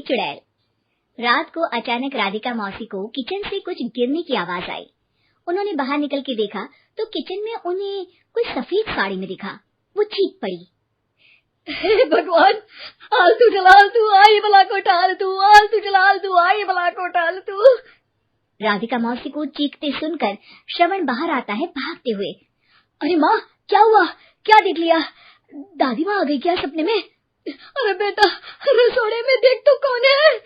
चुड़ैल। रात को अचानक राधिका मौसी को किचन से कुछ गिरने की आवाज आई। उन्होंने बाहर निकल के देखा तो किचन में उन्हें कोई सफेद साड़ी में दिखा। वो चीख पड़ी, हे भगवान, आलतू जलाल तू आई बला को टाल तू, आलतू जलाल तू आई बला को टाल तू। राधिका मौसी को चीखते सुनकर श्रवण बाहर आता है भागते हुए। अरे माँ, क्या हुआ? क्या देख लिया? दादी माँ आ गई क्या सपने में? अरे बेटा, रसोड़े में देख तो कौन है?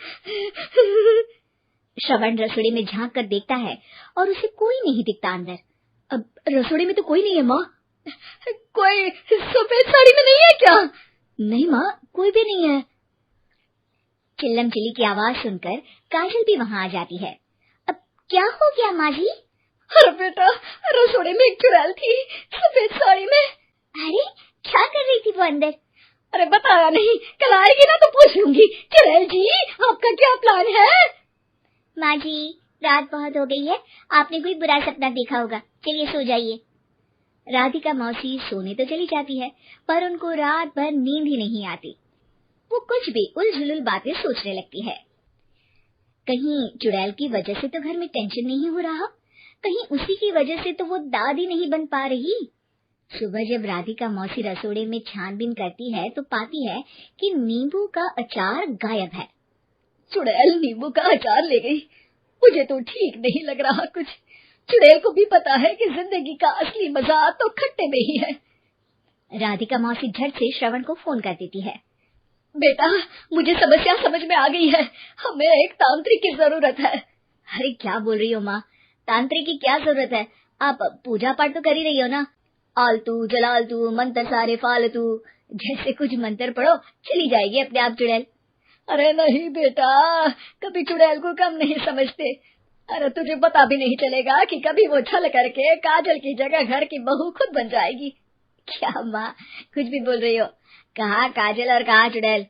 श्रवण रसोड़े में झांक कर देखता है और उसे कोई नहीं दिखता अंदर। अब रसोड़े में तो कोई नहीं है माँ। कोई सफेद साड़ी में नहीं है क्या? नहीं माँ, कोई भी नहीं है। चिल्लम चिल्ली की आवाज सुनकर काजल भी वहाँ आ जाती है। अब क्या हो गया माँ जी? अरे बेटा, रसोड़े में एक चुड़ैल थी सफेद साड़ी में। अरे क्या कर रही थी वो अंदर? अरे बताया नहीं, कल आएगी ना तो पूछ लूंगी। चुड़ैल जी, आपका क्या प्लान है? माँ जी, रात बहुत हो गई है, आपने कोई बुरा सपना देखा होगा, चलिए सो जाइए। राधिका मौसी सोने तो चली जाती है पर उनको रात भर नींद ही नहीं आती। वो कुछ भी उलझुल बातें सोचने लगती है। कहीं चुड़ैल की वजह से तो घर में टेंशन नहीं हो रहा, कहीं उसी की वजह से तो वो दादी नहीं बन पा रही। सुबह जब राधिका मौसी रसोड़े में छानबीन करती है तो पाती है कि नींबू का अचार गायब है। चुड़ैल नींबू का अचार ले गई, मुझे तो ठीक नहीं लग रहा कुछ। चुड़ैल को भी पता है कि जिंदगी का असली मजा तो खट्टे में ही है। राधिका मौसी झट से श्रवण को फोन कर देती है। बेटा, मुझे समस्या समझ में आ गई है, हमें एक तांत्रिक की जरूरत है। अरे क्या बोल रही हो माँ, तांत्रिक की क्या जरूरत है? आप पूजा पाठ तो कर ही रही हो ना। आलतू जलालतू मंत्र सारे फालतू जैसे कुछ मंत्र पढ़ो, चली जाएगी अपने आप चुड़ैल। अरे नहीं बेटा, कभी चुड़ैल को कम नहीं समझते। अरे तुझे पता भी नहीं चलेगा कि कभी वो छल करके काजल की जगह घर की बहू खुद बन जाएगी। क्या माँ, कुछ भी बोल रही हो? कहाँ काजल और कहाँ चुड़ैल?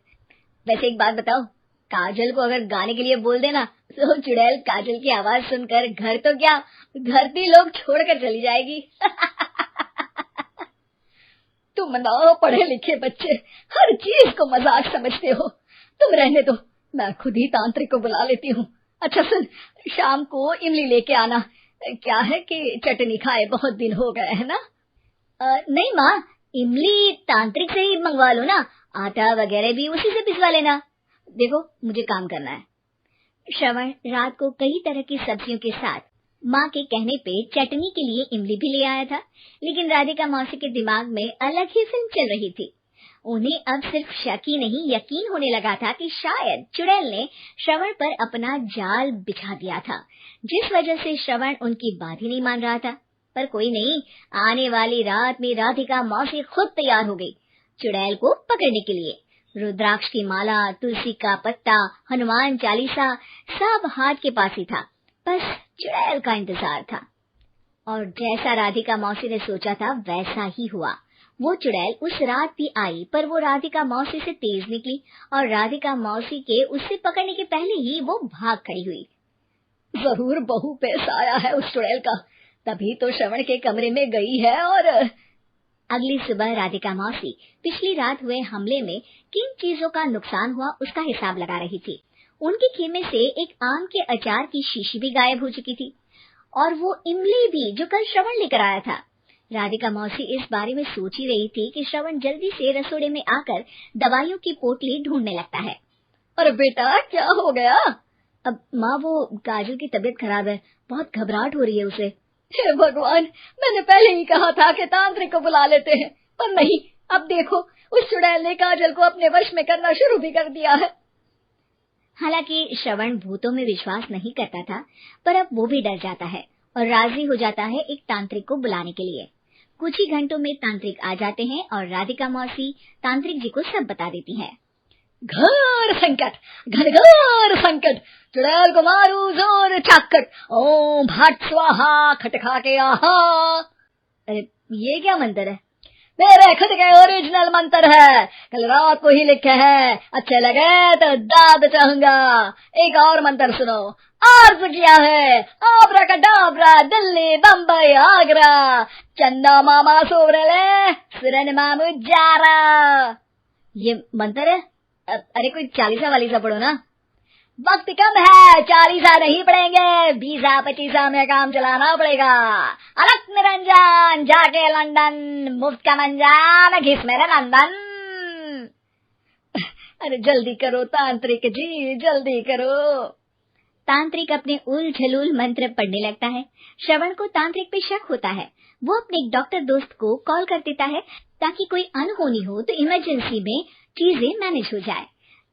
वैसे एक बात बताओ, काजल को अगर गाने के लिए बोल देना तो चुड़ैल काजल की आवाज सुनकर घर तो क्या धरती लोग छोड़कर चली जाएगी। तुम ना पढ़े लिखे बच्चे हर चीज को मजाक समझते हो। तुम रहने दो, मैं खुद ही तांत्रिक को बुला लेती हूँ। अच्छा सुन, शाम को इमली लेके आना। क्या है कि चटनी खाए बहुत दिन हो गए है ना। नहीं माँ, इमली तांत्रिक से ही मंगवा लो ना, आटा वगैरह भी उसी से पिसवा लेना। देखो मुझे काम करना है। श्रवण रात को कई तरह की सब्जियों के साथ माँ के कहने पे चटनी के लिए इमली भी ले आया था, लेकिन राधिका मौसी के दिमाग में अलग ही फिल्म चल रही थी। उन्हें अब सिर्फ शक ही नहीं यकीन होने लगा था कि शायद चुड़ैल ने श्रवण पर अपना जाल बिछा दिया था, जिस वजह से श्रवण उनकी बात ही नहीं मान रहा था। पर कोई नहीं, आने वाली रात में राधिका मौसी खुद तैयार हो गई चुड़ैल को पकड़ने के लिए। रुद्राक्ष की माला, तुलसी का पत्ता, हनुमान चालीसा सब हाथ के पास ही था, बस चुड़ैल का इंतजार था। और जैसा राधिका मौसी ने सोचा था वैसा ही हुआ। वो चुड़ैल उस रात भी आई, पर वो राधिका मौसी से तेज निकली और राधिका मौसी के उससे पकड़ने के पहले ही वो भाग खड़ी हुई। जरूर बहू पे साया है उस चुड़ैल का, तभी तो श्रवण के कमरे में गई है। और अगली सुबह राधिका मौसी पिछली रात हुए हमले में किन चीजों का नुकसान हुआ उसका हिसाब लगा रही थी। उनके खेमे से एक आम के अचार की शीशी भी गायब हो चुकी थी और वो इमली भी जो कल श्रवण लेकर आया था। राधिका मौसी इस बारे में सोच ही रही थी कि श्रवण जल्दी से रसोड़े में आकर दवाइयों की पोटली ढूंढने लगता है। अरे बेटा, क्या हो गया? अब माँ, वो काजल की तबीयत खराब है, बहुत घबराहट हो रही है उसे। हे भगवान, मैंने पहले ही कहा था कि तांत्रिक को बुला लेते हैं, पर नहीं। अब देखो, उस चुड़ैल ने काजल को अपने वश में करना शुरू भी कर दिया है। हालांकि श्रवण भूतों में विश्वास नहीं करता था, पर अब वो भी डर जाता है और राजी हो जाता है एक तांत्रिक को बुलाने के लिए। कुछ ही घंटों में तांत्रिक आ जाते हैं और राधिका मौसी तांत्रिक जी को सब बता देती है। घोर संकट, घनघोर संकट, चुड़ैल को मारू जोर चाकट, ओम भट स्वाहा खटखा के आहा। अरे ये क्या मंत्र है? मेरे खुद के ओरिजिनल मंत्र है, कल रात को ही लिखे हैं, अच्छे लगे तो दाद चाहूंगा। एक और मंत्र सुनो। अर्ज किया है आब्राकडाब्रा, दिल्ली बम्बई आगरा, चंदा मामा सोवरले, सुरन मामू जारा। ये मंत्र है? अरे कोई 40 वालीसा पढ़ो ना। वक्त कम है, 40 नहीं पड़ेंगे, 20-25 में काम चलाना पड़ेगा। अलग निरंजन जाके लंदन, मुफ्त का मंजान घिस मेरे नंदन। अरे जल्दी करो तांत्रिक जी, जल्दी करो। तांत्रिक अपने उल झलूल मंत्र पढ़ने लगता है। श्रवण को तांत्रिक पे शक होता है। वो अपने एक डॉक्टर दोस्त को कॉल कर देता है ताकि कोई अनहोनी हो तो इमरजेंसी में चीजें मैनेज हो जाए।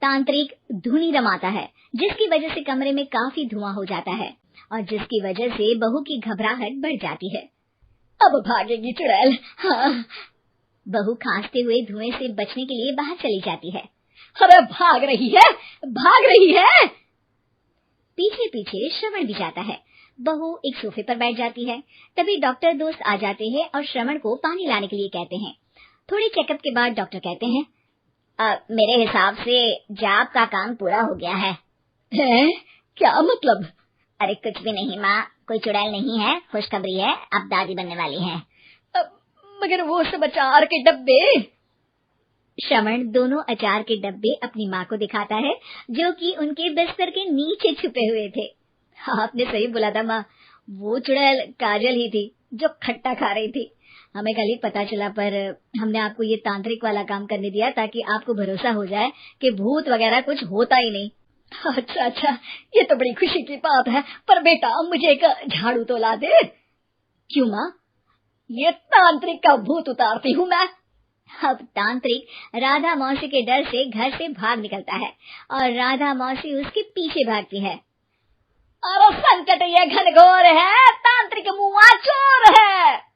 तांत्रिक धुनी रमाता है जिसकी वजह से कमरे में काफी धुआं हो जाता है और जिसकी वजह से बहू की घबराहट बढ़ जाती है। अब भागेगी चुड़ैल। हाँ। बहू खांसते हुए धुएं से बचने के लिए बाहर चली जाती है। अरे भाग रही है, भाग रही है। पीछे पीछे श्रवण भी जाता है। बहू एक सोफे पर बैठ जाती है। तभी डॉक्टर दोस्त आ जाते हैं और श्रवण को पानी लाने के लिए कहते हैं। थोड़े चेकअप के बाद डॉक्टर कहते हैं, मेरे हिसाब से जाप का काम पूरा हो गया है। क्या मतलब? अरे कुछ भी नहीं माँ, कोई चुड़ैल नहीं है, खुशखबरी है, अब दादी बनने वाली है। मगर वो सब अचार के डब्बे। श्रवण दोनों अचार के डब्बे अपनी माँ को दिखाता है जो कि उनके बिस्तर के नीचे छुपे हुए थे। आपने सही बोला था माँ, वो चुड़ैल काजल ही थी जो खट्टा खा रही थी। हमें कल ही पता चला, पर हमने आपको ये तांत्रिक वाला काम करने दिया ताकि आपको भरोसा हो जाए कि भूत वगैरह कुछ होता ही नहीं। अच्छा, ये तो बड़ी खुशी की बात है। पर बेटा मुझे एक झाड़ू तो ला दे। क्यों माँ? ये तांत्रिक का भूत उतारती हूँ मैं। अब तांत्रिक राधा मौसी के डर से घर से भाग निकलता है और राधा मौसी उसके पीछे भागती है। अरे संकट ये घनघोर है, तांत्रिक मुआ चोर है।